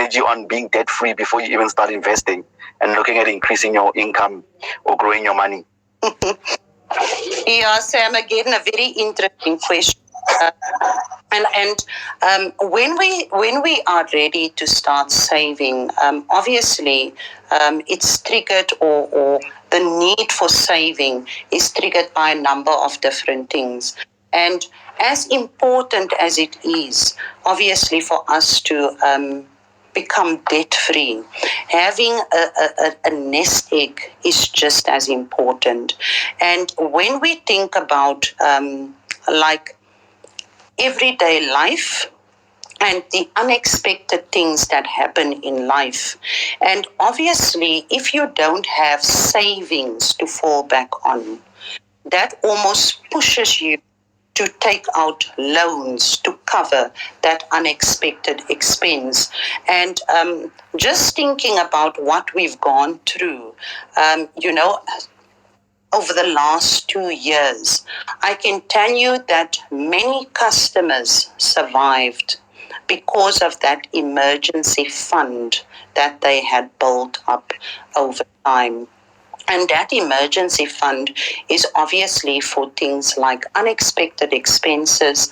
strategy on being debt-free before you even start investing and looking at increasing your income or growing your money? Yeah, Sam, again, a very interesting question. When we are ready to start saving, obviously it's triggered or the need for saving is triggered by a number of different things. And as important as it is, obviously, for us to become debt-free, having a nest egg is just as important. And when we think about like everyday life and the unexpected things that happen in life, and obviously if you don't have savings to fall back on, that almost pushes you to take out loans to cover that unexpected expense. And just thinking about what we've gone through, over the last 2 years, I can tell you that many customers survived because of that emergency fund that they had built up over time. And that emergency fund is obviously for things like unexpected expenses,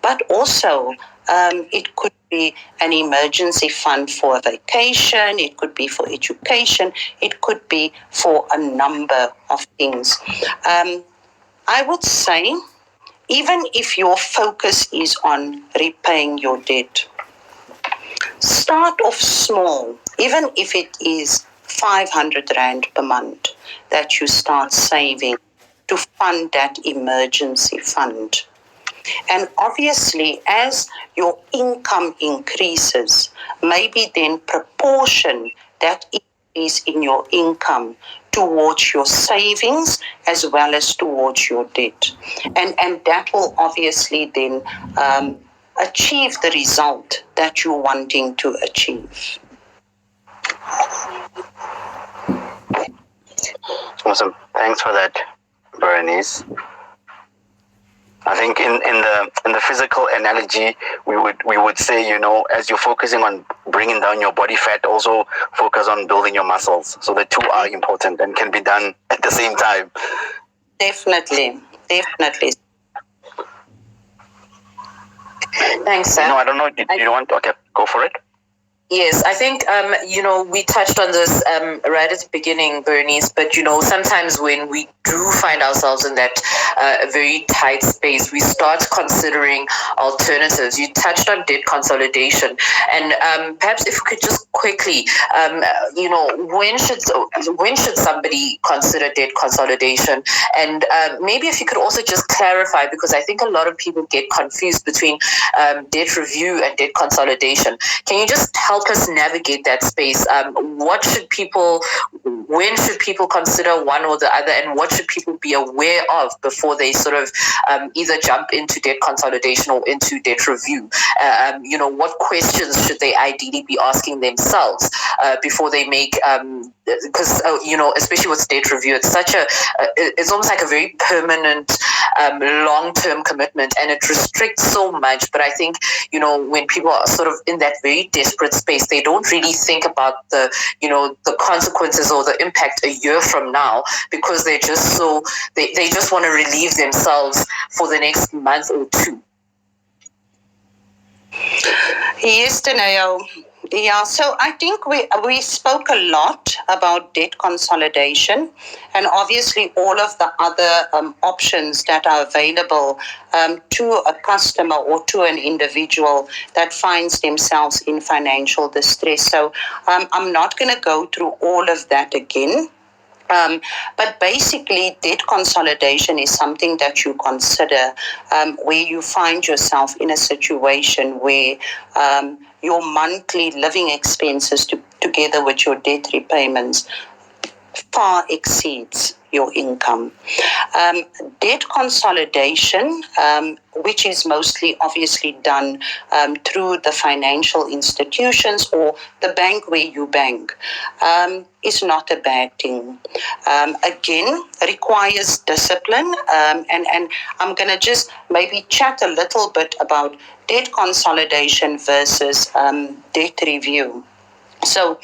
but also it could be an emergency fund for a vacation, it could be for education, it could be for a number of things. I would say, even if your focus is on repaying your debt, start off small, even if it is 500 Rand per month that you start saving to fund that emergency fund. And obviously, as your income increases, maybe then proportion that increase in your income towards your savings as well as towards your debt. And that will obviously then achieve the result that you're wanting to achieve. Awesome. Thanks for that, Berenice. I think in the physical analogy, we would say, as you're focusing on bringing down your body fat, also focus on building your muscles. So the two are important and can be done at the same time. Definitely. Thanks, Sam. No, I don't know. You don't want? Okay, go for it. Yes, I think, we touched on this right at the beginning, Bernice, but, sometimes when we do find ourselves in that very tight space, we start considering alternatives. You touched on debt consolidation, and perhaps if we could just quickly, when should somebody consider debt consolidation? And maybe if you could also just clarify, because I think a lot of people get confused between debt review and debt consolidation. Can you just help us navigate that space? When should people consider one or the other, and what should people be aware of before they sort of either jump into debt consolidation or into debt review? What questions should they ideally be asking themselves before they make, because especially with debt review, it's almost like a very permanent, long-term commitment, and it restricts so much. But I think, when people are sort of in that very desperate space, they don't really think about the consequences or the impact a year from now, because they just want to relieve themselves for the next month or two. Yes, Daneo. Yeah, so I think we spoke a lot about debt consolidation, and obviously all of the other options that are available to a customer or to an individual that finds themselves in financial distress. So I'm not going to go through all of that again. But basically, debt consolidation is something that you consider where you find yourself in a situation where your monthly living expenses together with your debt repayments far exceeds your income. Debt consolidation, which is mostly obviously done through the financial institutions or the bank where you bank, is not a bad thing. Again, requires discipline, and I'm going to just maybe chat a little bit about debt consolidation versus debt review. So,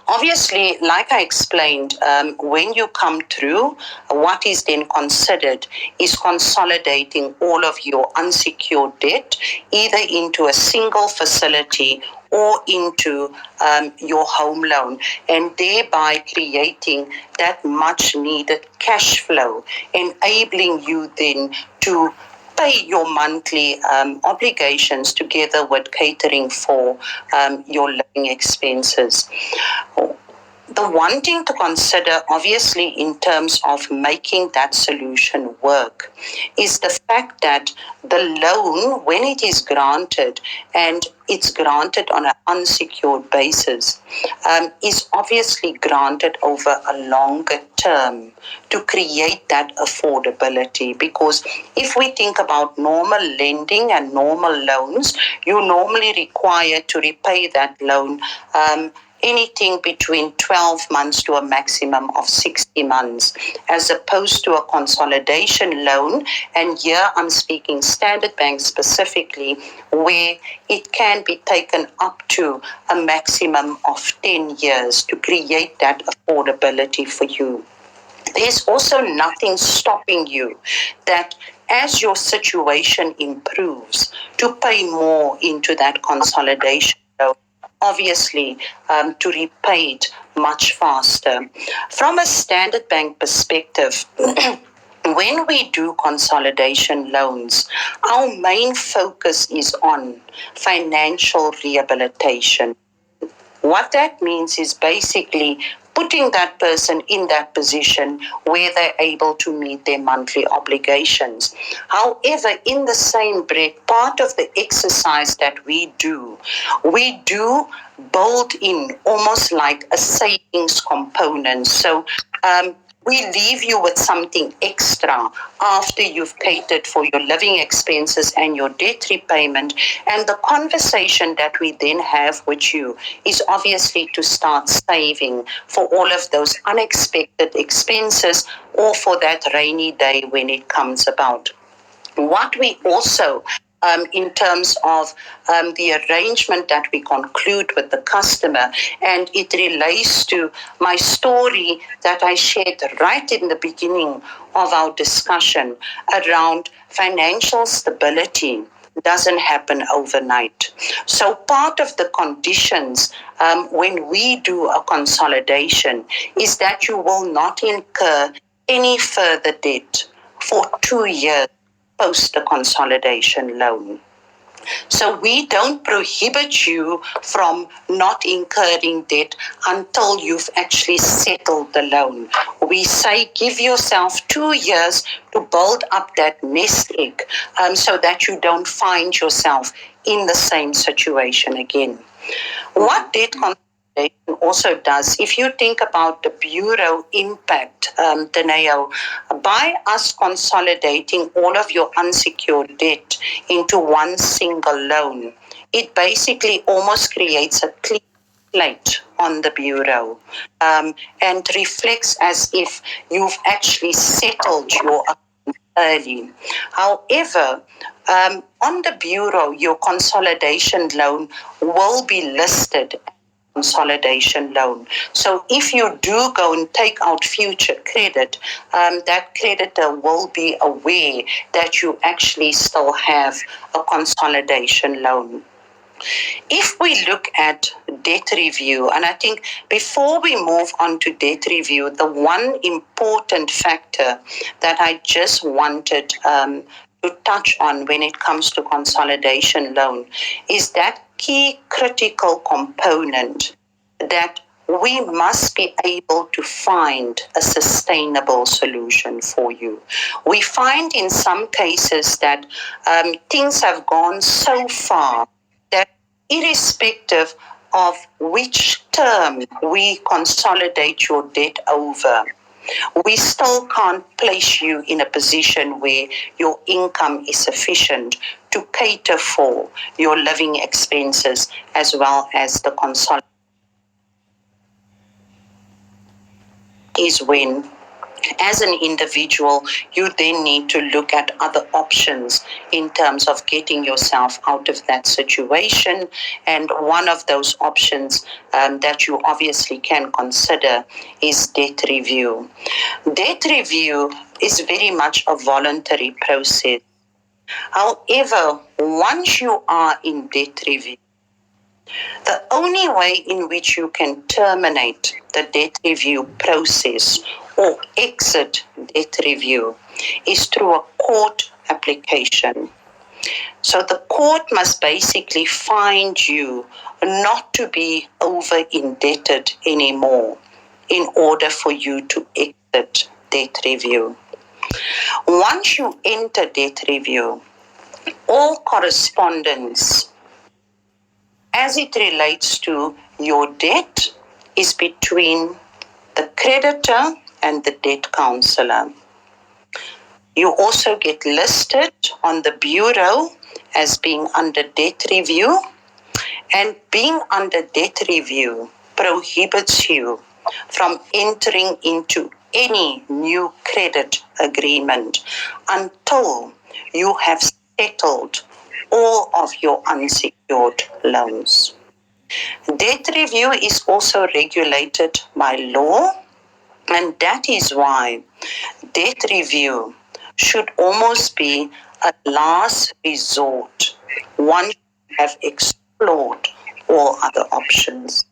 obviously, like I explained, when you come through, what is then considered is consolidating all of your unsecured debt either into a single facility or into your home loan, and thereby creating that much needed cash flow, enabling you then to pay your monthly obligations together with catering for your living expenses. The one thing to consider, obviously, in terms of making that solution work, is the fact that the loan, when it is granted, and it's granted on an unsecured basis, is obviously granted over a longer term to create that affordability. Because if we think about normal lending and normal loans, you're normally required to repay that loan anything between 12 months to a maximum of 60 months, as opposed to a consolidation loan. And here I'm speaking Standard Bank specifically, where it can be taken up to a maximum of 10 years to create that affordability for you. There's also nothing stopping you that as your situation improves to pay more into that consolidation loan, obviously to repay it much faster. From a Standard Bank perspective, when we do consolidation loans, our main focus is on financial rehabilitation. What that means is basically putting that person in that position where they're able to meet their monthly obligations. However, in the same breath, part of the exercise that we do build in almost like a savings component. So we leave you with something extra after you've catered for your living expenses and your debt repayment. And the conversation that we then have with you is obviously to start saving for all of those unexpected expenses or for that rainy day when it comes about. What we also in terms of the arrangement that we conclude with the customer, and it relates to my story that I shared right in the beginning of our discussion around financial stability doesn't happen overnight. So part of the conditions when we do a consolidation is that you will not incur any further debt for 2 years post the consolidation loan. So we don't prohibit you from not incurring debt until you've actually settled the loan. We say give yourself 2 years to build up that nest egg so that you don't find yourself in the same situation again. What debt consolidation also does, if you think about the bureau impact, Daneo, by us consolidating all of your unsecured debt into one single loan, it basically almost creates a clean slate on the bureau and reflects as if you've actually settled your account early. However, on the bureau, your consolidation loan will be listed consolidation loan. So if you do go and take out future credit, that creditor will be aware that you actually still have a consolidation loan. If we look at debt review, and I think before we move on to debt review, the one important factor that I just wanted to touch on when it comes to consolidation loan is that key critical component that we must be able to find a sustainable solution for you. We find in some cases that things have gone so far that irrespective of which term we consolidate your debt over, we still can't place you in a position where your income is sufficient to cater for your living expenses as well as the consolidation. Is when, as an individual, you then need to look at other options in terms of getting yourself out of that situation. And one of those options that you obviously can consider is debt review. Debt review is very much a voluntary process. However, once you are in debt review, the only way in which you can terminate the debt review process or exit debt review is through a court application. So the court must basically find you not to be over indebted anymore in order for you to exit debt review. Once you enter debt review, all correspondence as it relates to your debt is between the creditor and the debt counselor. You also get listed on the bureau as being under debt review, and being under debt review prohibits you from entering into any new credit agreement until you have settled all of your unsecured loans. Debt review is also regulated by law, and that is why debt review should almost be a last resort once you have explored all other options.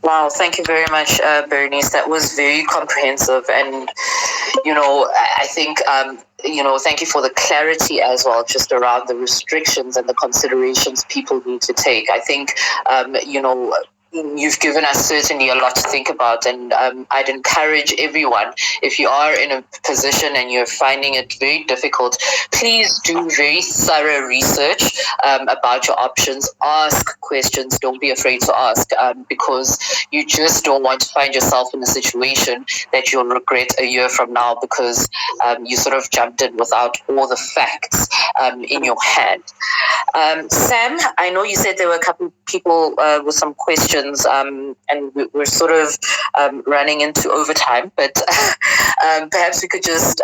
Wow, thank you very much, Bernice. That was very comprehensive. And, I think, thank you for the clarity as well, just around the restrictions and the considerations people need to take. I think, you've given us certainly a lot to think about, and I'd encourage everyone, if you are in a position and you're finding it very difficult, please do very thorough research about your options. Ask questions. Don't be afraid to ask, because you just don't want to find yourself in a situation that you'll regret a year from now because you sort of jumped in without all the facts in your hand. Sam, I know you said there were a couple of people with some questions, and we're sort of running into overtime, but perhaps we could just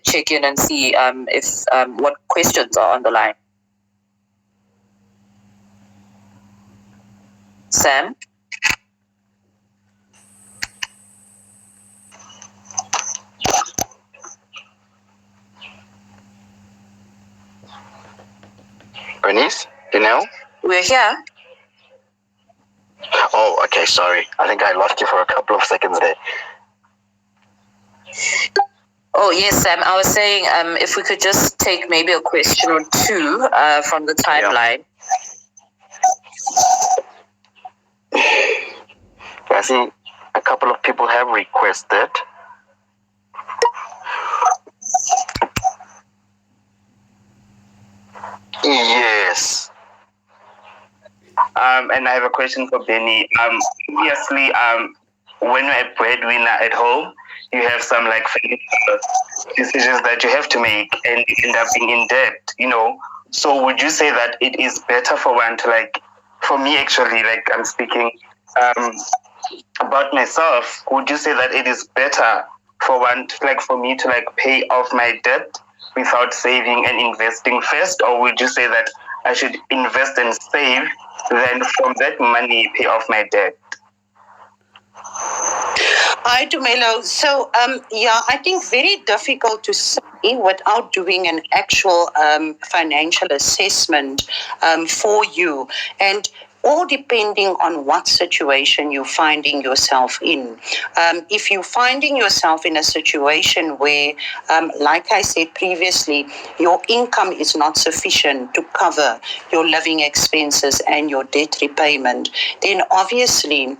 check in and see if what questions are on the line. Sam? Bernice, you know? We're here. Oh, okay, sorry. I think I lost you for a couple of seconds there. Oh, yes, Sam. I was saying if we could just take maybe a question or two from the timeline. I see a couple of people have requested. Yes. And I have a question for Benny. Obviously, when you're a breadwinner at home, you have some decisions that you have to make, and you end up being in debt. So would you say that it is better for one to for me actually, I'm speaking about myself? Would you say that it is better for one to for me to pay off my debt without saving and investing first, or would you say that I should invest and save, then from that money pay off my debt? Hi, Dumelo. So, I think very difficult to say without doing an actual financial assessment for you. And all depending on what situation you're finding yourself in. If you're finding yourself in a situation where, like I said previously, your income is not sufficient to cover your living expenses and your debt repayment, then obviously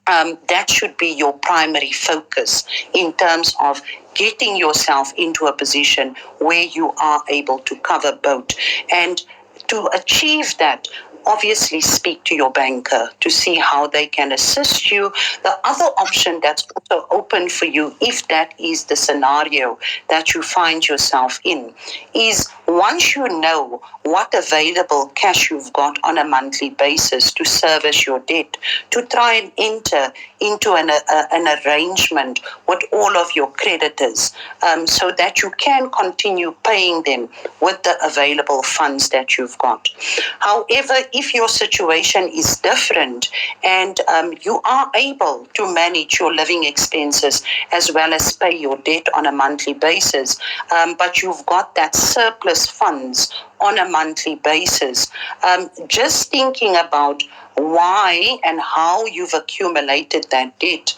that should be your primary focus in terms of getting yourself into a position where you are able to cover both. And to achieve that, obviously speak to your banker to see how they can assist you. The other option that's also open for you, if that is the scenario that you find yourself in, is once you know what available cash you've got on a monthly basis to service your debt, to try and enter into an arrangement with all of your creditors, so that you can continue paying them with the available funds that you've got. However, if your situation is different and you are able to manage your living expenses as well as pay your debt on a monthly basis, but you've got that surplus funds on a monthly basis, just thinking about why and how you've accumulated that debt,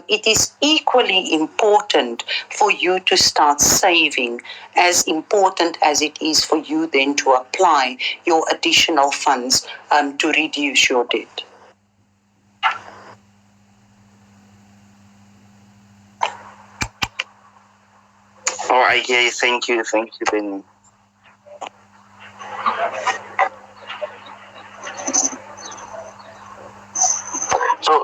it is equally important for you to start saving, as important as it is for you then to apply your additional funds to reduce your debt. All right, yeah, thank you, Benny.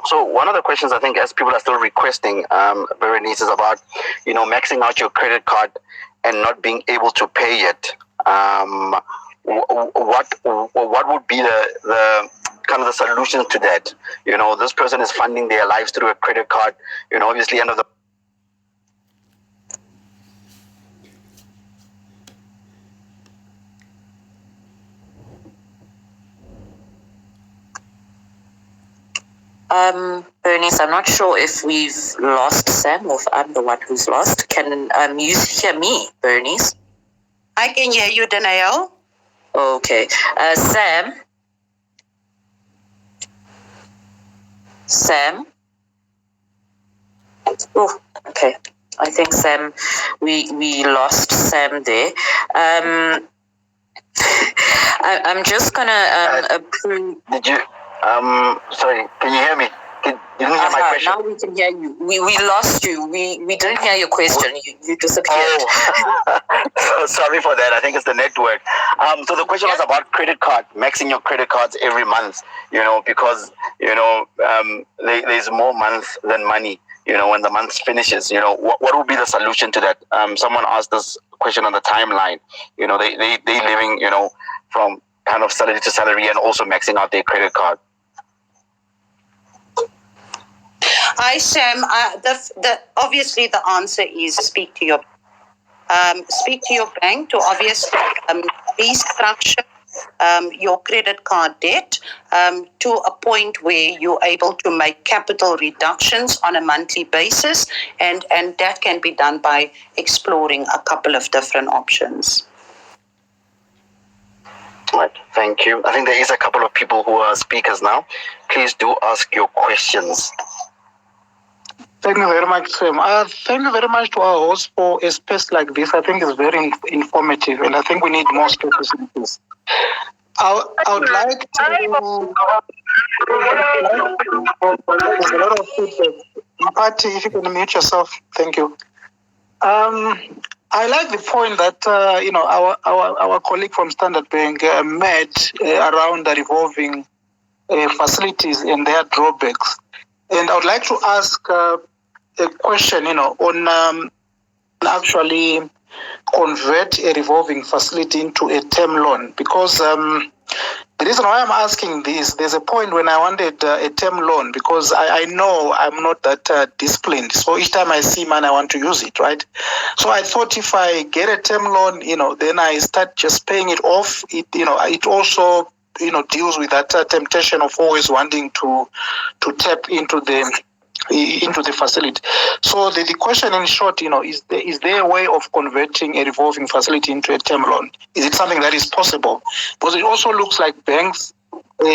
So one of the questions I think, as people are still requesting, Berenice, is about, maxing out your credit card and not being able to pay it. What would be the kind of the solution to that? This person is funding their lives through a credit card. Obviously, end of the Bernice, I'm not sure if we've lost Sam or if I'm the one who's lost. Can you hear me, Bernice? I can hear you, Danielle. Okay. Sam? Oh, okay. I think Sam, we lost Sam there. I'm just gonna approve. Did you? Sorry, can you hear me? You didn't hear my question. Now we can hear you. We lost you. We didn't hear your question. You disappeared. Oh, sorry for that. I think it's the network. So the question was about credit card, maxing your credit cards every month. Because there's more months than money. When the month finishes. What would be the solution to that? Someone asked this question on the timeline. They living from kind of salary to salary and also maxing out their credit card. Hi, Sam. Obviously the answer is speak to your bank to obviously restructure your credit card debt to a point where you're able to make capital reductions on a monthly basis, and that can be done by exploring a couple of different options. Right, thank you. I think there is a couple of people who are speakers now. Please do ask your questions. Thank you very much, Sam. Thank you very much to our host for a space like this. I think it's very informative, and I think we need more spaces like this. I would like to... There's a lot of feedback. Party, if you can mute yourself. Thank you. I like the point that our colleague from Standard Bank made around the revolving facilities and their drawbacks. And I would like to ask a question, on actually convert a revolving facility into a term loan. Because the reason why I'm asking this, there's a point when I wanted a term loan, because I know I'm not that disciplined. So each time I see money, I want to use it, right? So I thought if I get a term loan, then I start just paying it off. It also deals with that temptation of always wanting to tap into the facility. So the question in short, is there a way of converting a revolving facility into a term loan? Is it something that is possible? Because it also looks like banks,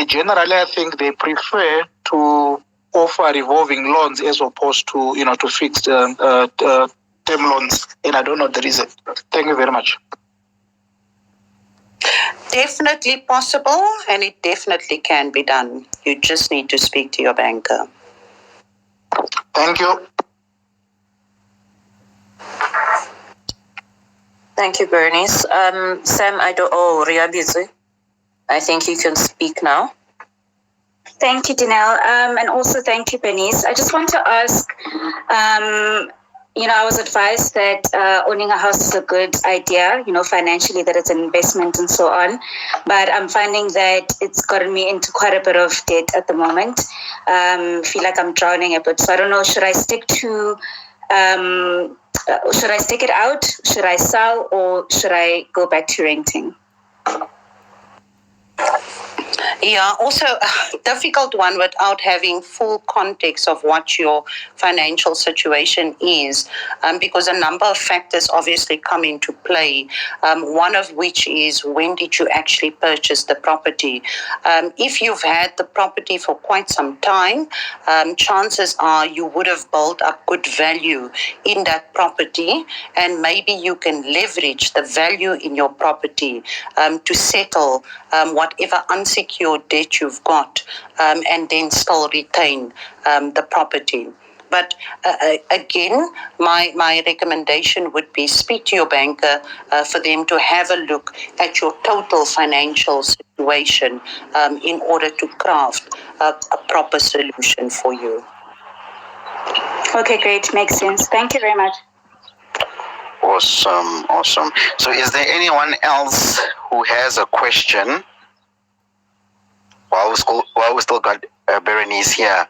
generally, I think they prefer to offer revolving loans as opposed to, to fixed term loans. And I don't know the reason. Thank you very much. Definitely possible, and it definitely can be done. You just need to speak to your banker. Thank you. Thank you, Bernice. Sam, Riabizi. I think you can speak now. Thank you, Danelle. And also thank you, Bernice. I just want to ask, I was advised that owning a house is a good idea, financially, that it's an investment and so on. But I'm finding that it's gotten me into quite a bit of debt at the moment. Feel like I'm drowning a bit. So I don't know, should I stick it out? Should I sell, or should I go back to renting? Yeah, also a difficult one without having full context of what your financial situation is, because a number of factors obviously come into play, one of which is when did you actually purchase the property. If you've had the property for quite some time, chances are you would have built up good value in that property, and maybe you can leverage the value in your property to settle whatever unsecured debt you've got, and then still retain the property. But again, my recommendation would be speak to your banker for them to have a look at your total financial situation in order to craft a proper solution for you. Okay, great. Makes sense. Thank you very much. Awesome. So is there anyone else who has a question? While we still got Berenice here.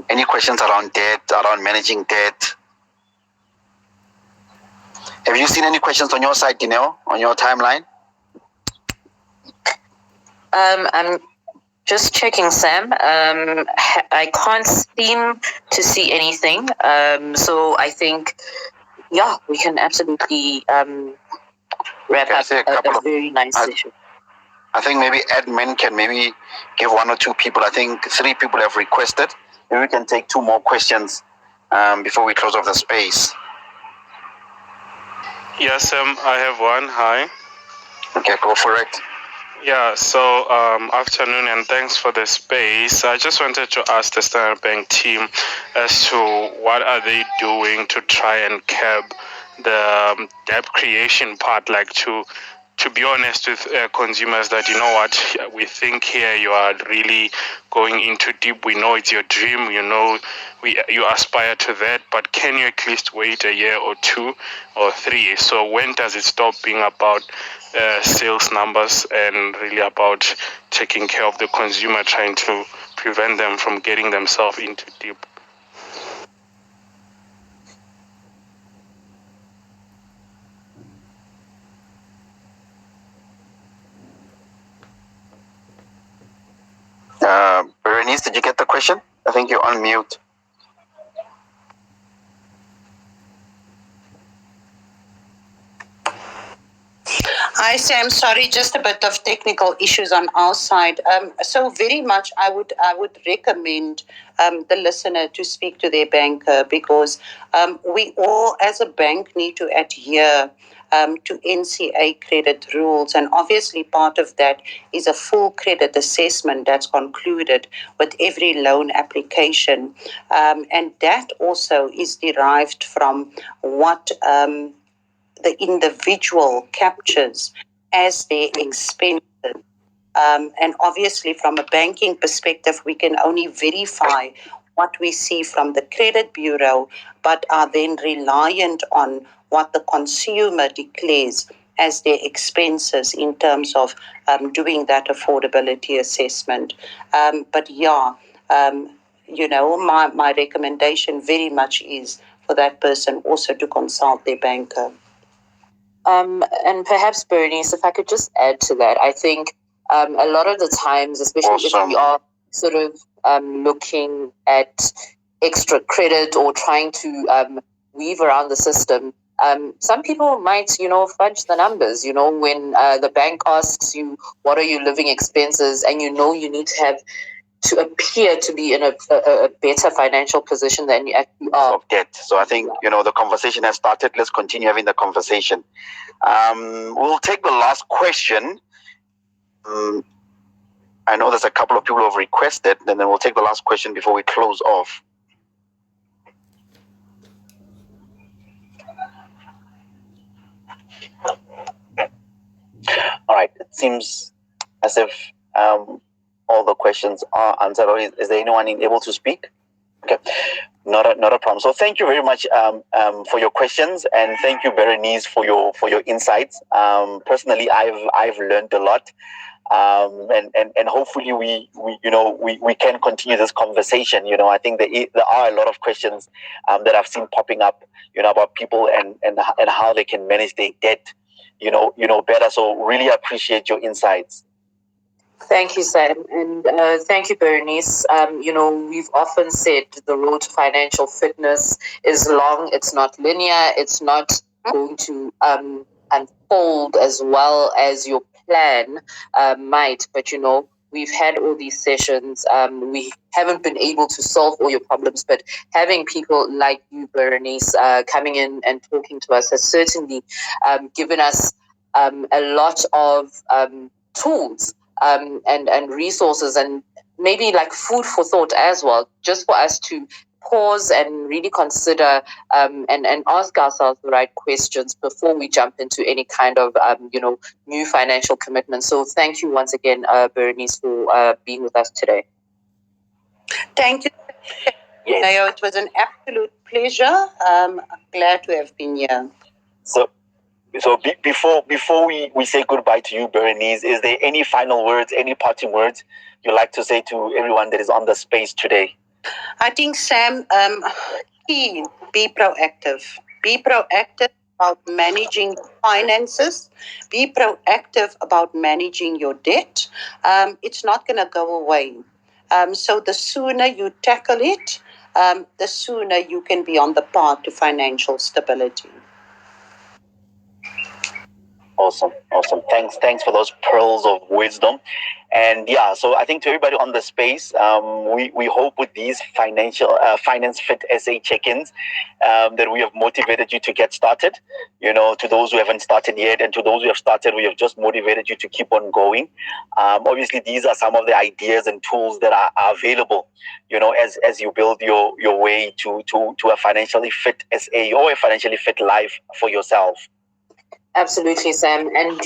Any questions around debt, around managing debt? Have you seen any questions on your side, Dineo, on your timeline? I'm just checking, Sam. I can't seem to see anything. So I think, we can absolutely wrap up a very nice session. I think maybe admin can maybe give one or two people. I think 3 people have requested. Maybe we can take 2 more questions before we close off the space. Yes, I have one. Hi. Okay, go for it. Yeah, so afternoon, and thanks for the space. I just wanted to ask the Standard Bank team as to what are they doing to try and curb the debt creation part, like to be honest with consumers that, we think here you are really going into deep. We know it's your dream, you aspire to that, but can you at least wait a year or 2 or 3? So when does it stop being about sales numbers and really about taking care of the consumer, trying to prevent them from getting themselves into deep? Berenice, did you get the question? I think you're on mute. Hi, Sam. Sorry, just a bit of technical issues on our side. So very much, I would recommend the listener to speak to their banker, because we all, as a bank, need to adhere to NCA credit rules, and obviously part of that is a full credit assessment that's concluded with every loan application, and that also is derived from what the individual captures as their expenses. And obviously, from a banking perspective, we can only verify what we see from the credit bureau, but are then reliant on what the consumer declares as their expenses in terms of doing that affordability assessment. But my recommendation very much is for that person also to consult their banker. And perhaps, Bernice, if I could just add to that, I think a lot of the times, especially if we are sort of looking at extra credit or trying to weave around the system, some people might, fudge the numbers, when the bank asks you, what are your living expenses? And you need to appear to be in a better financial position than you actually are. Of debt. So I think, the conversation has started. Let's continue having the conversation. We'll take the last question. I know there's a couple of people who have requested, and then we'll take the last question before we close off. All right. It seems as if all the questions are answered. Or is there anyone able to speak? Okay. Not a problem. So thank you very much for your questions, and thank you, Berenice, for your insights. Personally, I've learned a lot. And hopefully we can continue this conversation. I think there are a lot of questions that I've seen popping up, about people and how they can manage their debt, better. So really appreciate your insights. Thank you, Sam. And thank you, Berenice. We've often said the road to financial fitness is long. It's not linear. It's not going to unfold as well as your plan might. But, we've had all these sessions. We haven't been able to solve all your problems, but having people like you, Berenice, coming in and talking to us has certainly given us a lot of tools and resources, and maybe like food for thought as well, just for us to pause and really consider and ask ourselves the right questions before we jump into any kind of new financial commitment. So thank you once again, Berenice, for being with us today. Thank you. Yes. It was an absolute pleasure. I'm glad to have been here. So before we say goodbye to you, Berenice, is there any final words, any parting words you'd like to say to everyone that is on the space today? I think, Sam, be proactive. Be proactive about managing finances. Be proactive about managing your debt. It's not going to go away. So the sooner you tackle it, the sooner you can be on the path to financial stability. Awesome. Thanks for those pearls of wisdom. And yeah, so I think to everybody on the space, we hope with these Finance Fit SA check-ins that we have motivated you to get started. To those who haven't started yet, and to those who have started, we have just motivated you to keep on going. Obviously, these are some of the ideas and tools that are available, as you build your way to a financially fit SA or a financially fit life for yourself. Absolutely, Sam. And,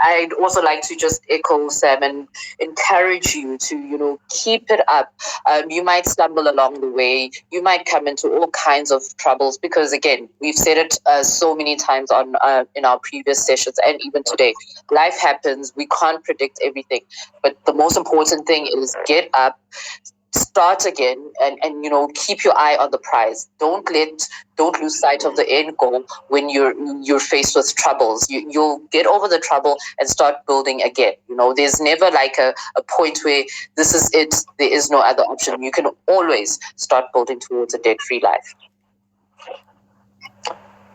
I'd also like to just echo Sam and encourage you to, keep it up. You might stumble along the way. You might come into all kinds of troubles because, again, we've said it so many times in our previous sessions and even today. Life happens. We can't predict everything. But the most important thing is get up, start again, and keep your eye on the prize. Don't lose sight of the end goal when you're faced with troubles. You'll get over the trouble and start building again. There's never like a point where this is it, there is no other option. You can always start building towards a debt-free life.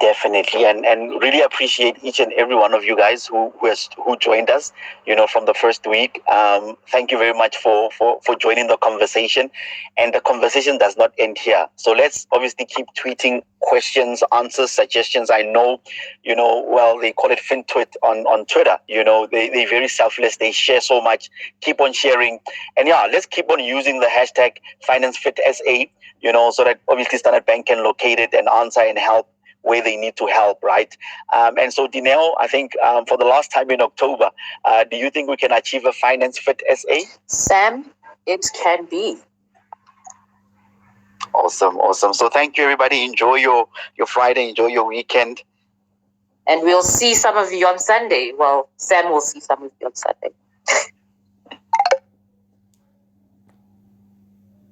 Definitely, and really appreciate each and every one of you guys who joined us, from the first week. Thank you very much for joining the conversation, and the conversation does not end here. So let's obviously keep tweeting questions, answers, suggestions. I know, they call it FinTwit on Twitter. They're very selfless. They share so much. Keep on sharing, and yeah, let's keep on using the hashtag FinanceFitSA. So that obviously Standard Bank can locate it and answer and help where they need to help, right? And so, Dineo, I think for the last time in October, do you think we can achieve a Finance Fit SA? Sam, it can be. Awesome. So thank you, everybody. Enjoy your Friday. Enjoy your weekend. And we'll see some of you on Sunday. Well, Sam will see some of you on Sunday.